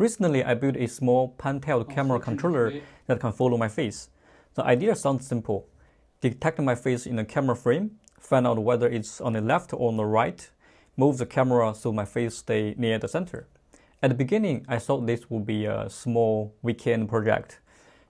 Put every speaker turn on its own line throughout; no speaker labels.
Recently, I built a small pan-tilt camera controller that can follow my face. The idea sounds simple. Detect my face in a camera frame, find out whether it's on the left or on the right, move the camera so my face stays near the center. At the beginning, I thought this would be a small weekend project.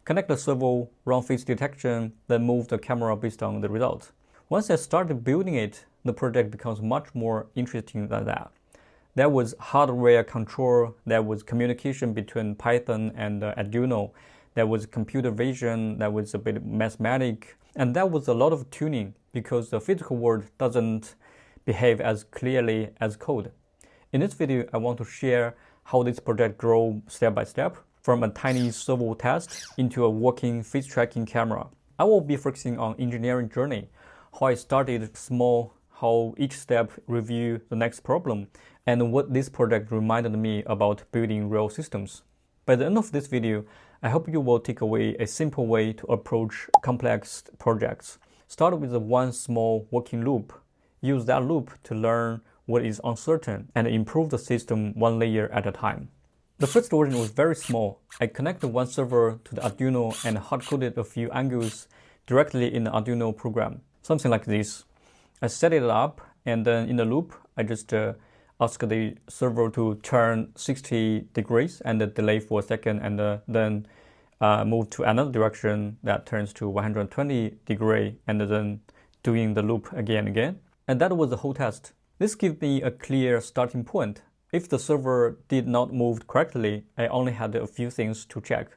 Connect the servo, run face detection, then move the camera based on the result. Once I started building it, the project becomes much more interesting than that. There was hardware control, there was communication between Python and Arduino, there was computer vision, there was a bit of mathematics, and there was a lot of tuning because the physical world doesn't behave as clearly as code. In this video, I want to share how this project grew step by step from a tiny servo test into a working face tracking camera. I will be focusing on engineering journey, how I started small, how each step review the next problem, and what this project reminded me about building real systems. By the end of this video, I hope you will take away a simple way to approach complex projects. Start with one small working loop. Use that loop to learn what is uncertain and improve the system one layer at a time. The first version was very small. I connected one server to the Arduino and hard-coded a few angles directly in the Arduino program, something like this. I set it up, and then in the loop, I just ask the server to turn 60 degrees and delay for a second, and then move to another direction that turns to 120 degree, and then doing the loop again. And that was the whole test. This gives me a clear starting point. If the server did not move correctly, I only had a few things to check: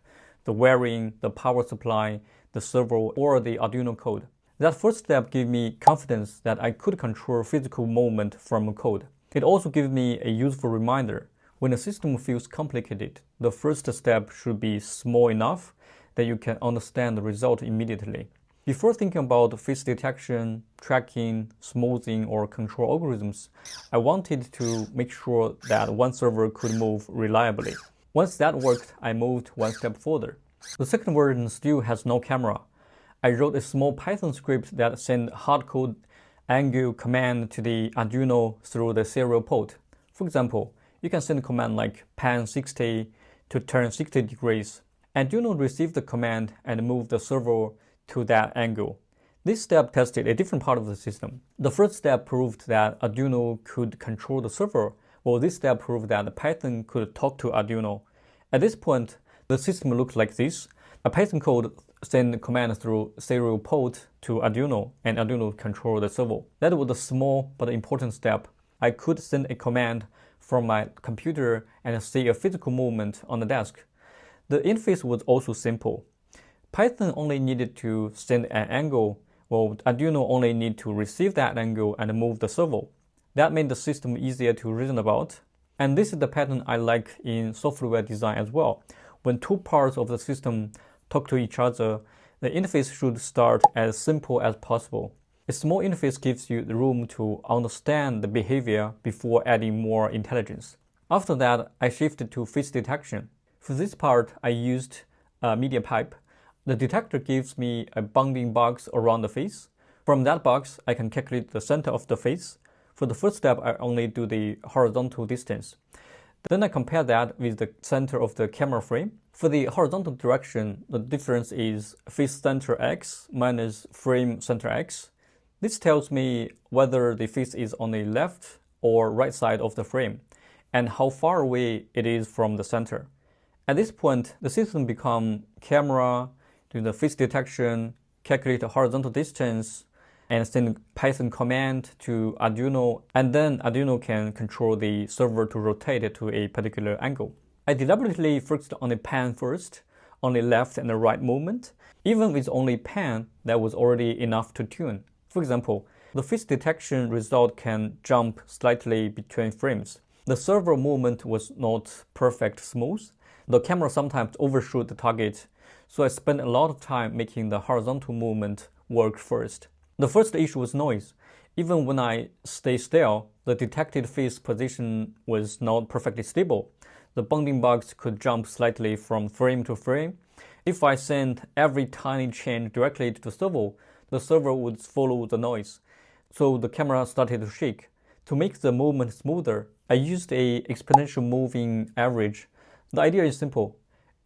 the wiring, the power supply, the servo, or the Arduino code. That first step gave me confidence that I could control physical movement from code. It also gave me a useful reminder. When a system feels complicated, the first step should be small enough that you can understand the result immediately. Before thinking about face detection, tracking, smoothing, or control algorithms, I wanted to make sure that one server could move reliably. Once that worked, I moved one step further. The second version still has no camera. I wrote a small Python script that sent hard-code angle command to the Arduino through the serial port. For example, you can send a command like pan 60 to turn 60 degrees. Arduino received the command and moved the servo to that angle. This step tested a different part of the system. The first step proved that Arduino could control the server, while this step proved that Python could talk to Arduino. At this point, the system looked like this. A Python code sent command through serial port to Arduino, and Arduino controlled the servo. That was a small but important step. I could send a command from my computer and see a physical movement on the desk. The interface was also simple. Python only needed to send an angle, while Arduino only needed to receive that angle and move the servo. That made the system easier to reason about. And this is the pattern I like in software design as well. When two parts of the system talk to each other, the interface should start as simple as possible. A small interface gives you the room to understand the behavior before adding more intelligence. After that, I shifted to face detection. For this part, I used MediaPipe. The detector gives me a bounding box around the face. From that box, I can calculate the center of the face. For the first step, I only do the horizontal distance. Then I compare that with the center of the camera frame. For the horizontal direction, the difference is face center x minus frame center x. This tells me whether the face is on the left or right side of the frame, and how far away it is from the center. At this point, the system becomes camera, do the face detection, calculate the horizontal distance, and send Python command to Arduino, and then Arduino can control the server to rotate it to a particular angle. I deliberately focused on the pan first, on the left and the right movement. Even with only pan, that was already enough to tune. For example, the face detection result can jump slightly between frames. The servo movement was not perfect smooth. The camera sometimes overshoot the target, so I spent a lot of time making the horizontal movement work first. The first issue was noise. Even when I stay still, the detected face position was not perfectly stable. The bounding box could jump slightly from frame to frame. If I sent every tiny change directly to the servo would follow the noise. So the camera started to shake. To make the movement smoother, I used an exponential moving average. The idea is simple.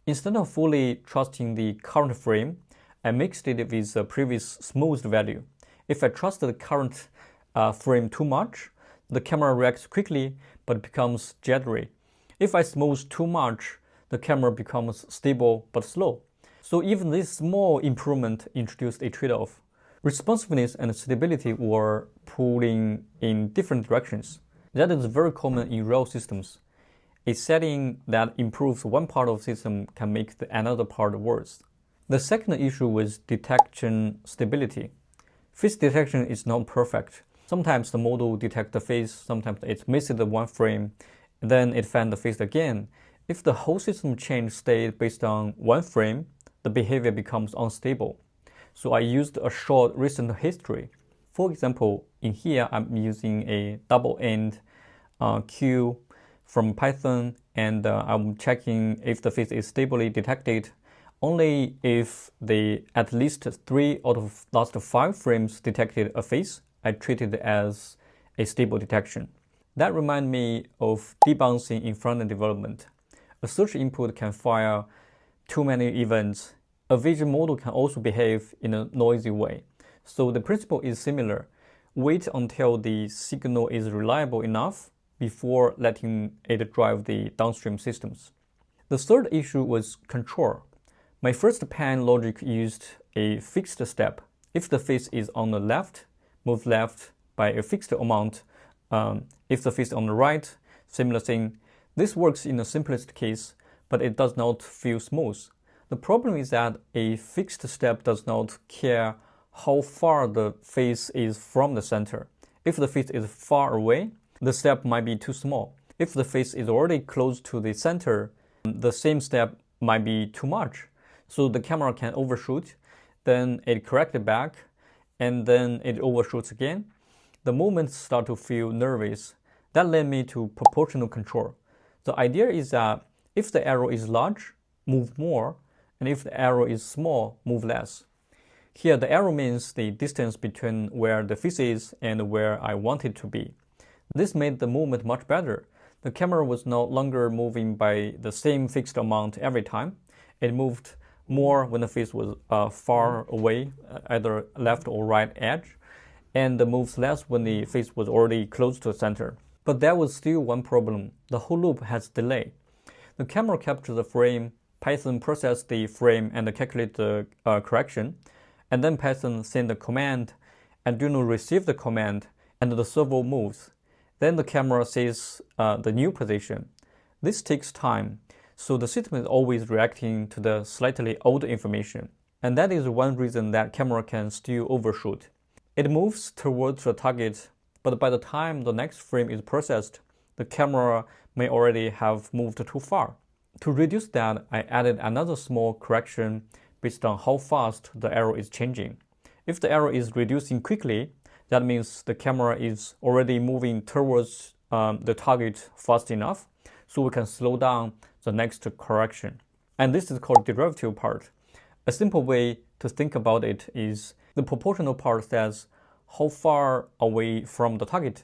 Instead of fully trusting the current frame, I mixed it with the previous smoothed value. If I trust the current frame too much, the camera reacts quickly but becomes jittery. If I smooth too much, the camera becomes stable but slow. So even this small improvement introduced a trade-off. Responsiveness and stability were pulling in different directions. That is very common in real systems. A setting that improves one part of the system can make another part worse. The second issue was detection stability. Face detection is not perfect. Sometimes the model detects the face, sometimes it misses the one frame, then it finds the face again. If the whole system change stayed based on one frame, the behavior becomes unstable. So I used a short recent history. For example, in here I'm using a double end queue from Python, and I'm checking if the face is stably detected. Only if at least 3 out of last 5 frames detected a face, I treat it as a stable detection. That reminds me of debouncing in front-end development. A search input can fire too many events. A vision model can also behave in a noisy way. So the principle is similar. Wait until the signal is reliable enough before letting it drive the downstream systems. The third issue was control. My first pan logic used a fixed step. If the face is on the left, move left by a fixed amount. If the face is on the right, similar thing. This works in the simplest case, but it does not feel smooth. The problem is that a fixed step does not care how far the face is from the center. If the face is far away, the step might be too small. If the face is already close to the center, the same step might be too much. So the camera can overshoot, then it corrects it back, and then it overshoots again. The movements start to feel nervous. That led me to proportional control. The idea is that if the arrow is large, move more, and if the arrow is small, move less. Here, the arrow means the distance between where the face is and where I want it to be. This made the movement much better. The camera was no longer moving by the same fixed amount every time. It moved more when the face was far away, either left or right edge, and moves less when the face was already close to the center. But there was still one problem. The whole loop has delay. The camera captures the frame, Python processes the frame and calculates the correction, and then Python sends the command, Arduino receives the command, and the servo moves. Then the camera sees the new position. This takes time, so the system is always reacting to the slightly old information. And that is one reason that camera can still overshoot. It moves towards the target, but by the time the next frame is processed, the camera may already have moved too far. To reduce that, I added another small correction based on how fast the arrow is changing. If the arrow is reducing quickly, that means the camera is already moving towards the target fast enough, so we can slow down the next correction. And this is called derivative part. A simple way to think about it is the proportional part says how far are we from the target,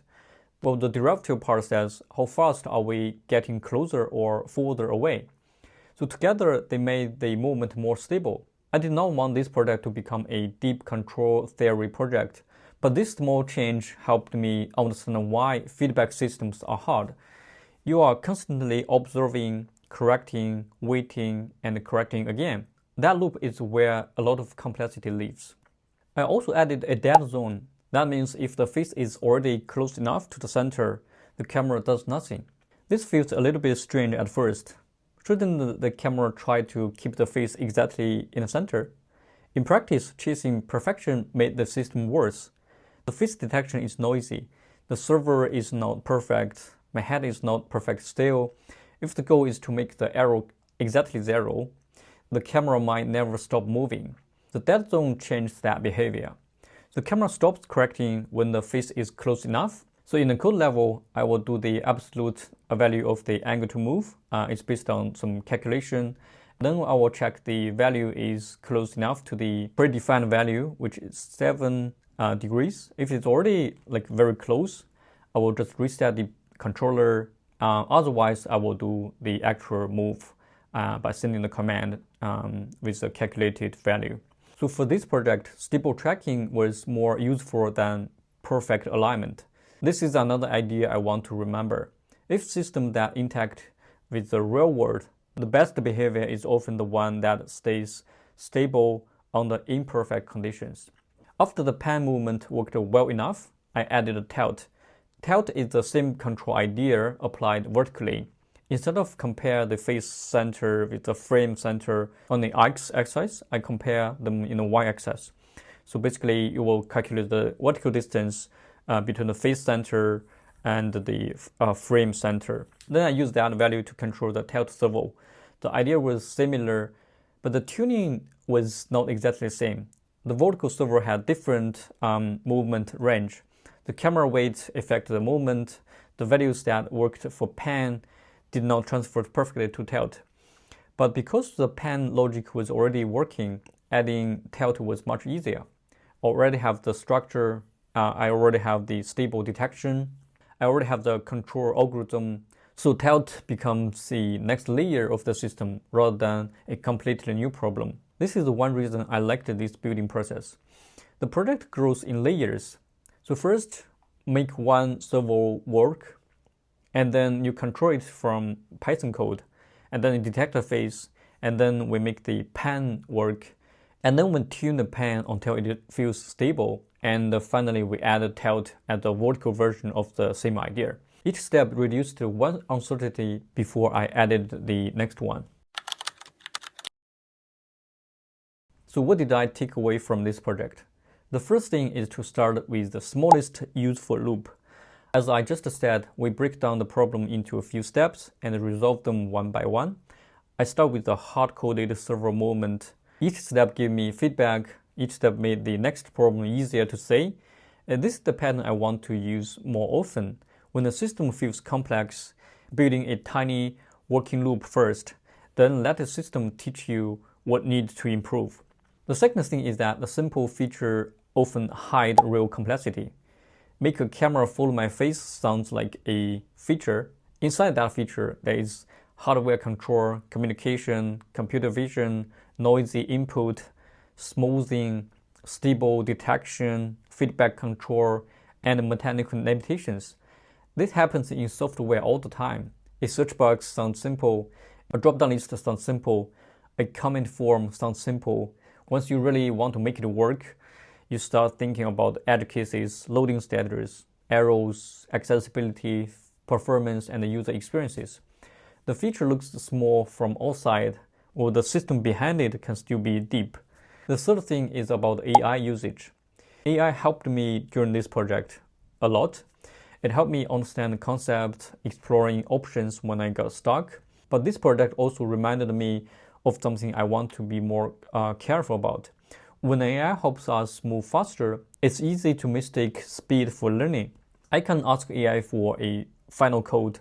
while the derivative part says how fast are we getting closer or further away. So together they made the movement more stable. I did not want this project to become a deep control theory project, but this small change helped me understand why feedback systems are hard. You are constantly observing, correcting, waiting, and correcting again. That loop is where a lot of complexity lives. I also added a dead zone. That means if the face is already close enough to the center, the camera does nothing. This feels a little bit strange at first. Shouldn't the camera try to keep the face exactly in the center? In practice, chasing perfection made the system worse. The face detection is noisy. The server is not perfect. My head is not perfect still. If the goal is to make the arrow exactly 0, the camera might never stop moving. The dead zone changed that behavior. The camera stops correcting when the face is close enough. So in the code level, I will do the absolute value of the angle to move. It's based on some calculation. Then I will check the value is close enough to the predefined value, which is 7 degrees. If it's already very close, I will just reset the controller. Otherwise, I will do the actual move by sending the command with a calculated value. So for this project, stable tracking was more useful than perfect alignment. This is another idea I want to remember. If systems that interact with the real world, the best behavior is often the one that stays stable under imperfect conditions. After the pan movement worked well enough, I added a tilt. Tilt is the same control idea applied vertically. Instead of compare the face center with the frame center on the x-axis, I compare them in the y-axis. So basically, you will calculate the vertical distance between the face center and the frame center. Then I use that value to control the tilt servo. The idea was similar, but the tuning was not exactly the same. The vertical servo had different movement range. The camera weight affected the movement. The values that worked for pan did not transfer perfectly to tilt. But because the pan logic was already working, adding tilt was much easier. I already have the structure, I already have the stable detection, I already have the control algorithm, so tilt becomes the next layer of the system rather than a completely new problem. This is the one reason I liked this building process. The project grows in layers. So first, make one servo work, and then you control it from Python code, and then you detect the face, and then we make the pan work, and then we tune the pan until it feels stable, and finally we add a tilt as the vertical version of the same idea. Each step reduced one uncertainty before I added the next one. So what did I take away from this project? The first thing is to start with the smallest useful loop. As I just said, we break down the problem into a few steps and resolve them one by one. I start with the hard-coded servo movement. Each step gave me feedback. Each step made the next problem easier to say. And this is the pattern I want to use more often. When the system feels complex, building a tiny working loop first, then let the system teach you what needs to improve. The second thing is that the simple feature often hide real complexity. Make a camera follow my face sounds like a feature. Inside that feature, there is hardware control, communication, computer vision, noisy input, smoothing, stable detection, feedback control, and mechanical limitations. This happens in software all the time. A search box sounds simple, a drop-down list sounds simple, a comment form sounds simple. Once you really want to make it work, you start thinking about edge cases, loading status, errors, accessibility, performance, and the user experiences. The feature looks small from outside, or the system behind it can still be deep. The third thing is about AI usage. AI helped me during this project a lot. It helped me understand the concept, exploring options when I got stuck. But this project also reminded me of something I want to be more careful about. When AI helps us move faster, it's easy to mistake speed for learning. I can ask AI for a final code,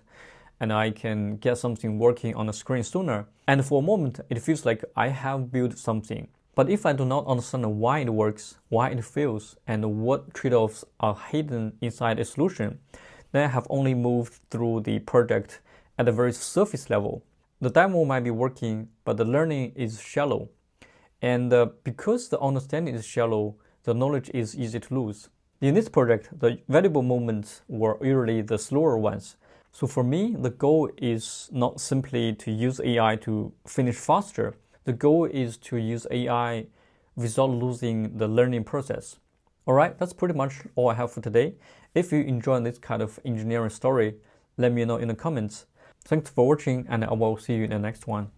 and I can get something working on the screen sooner. And for a moment, it feels like I have built something. But if I do not understand why it works, why it fails, and what trade-offs are hidden inside a solution, then I have only moved through the project at a very surface level. The demo might be working, but the learning is shallow. And because the understanding is shallow, the knowledge is easy to lose. In this project, the valuable moments were usually the slower ones. So for me, the goal is not simply to use AI to finish faster. The goal is to use AI without losing the learning process. Alright, that's pretty much all I have for today. If you enjoy this kind of engineering story, let me know in the comments. Thanks for watching, and I will see you in the next one.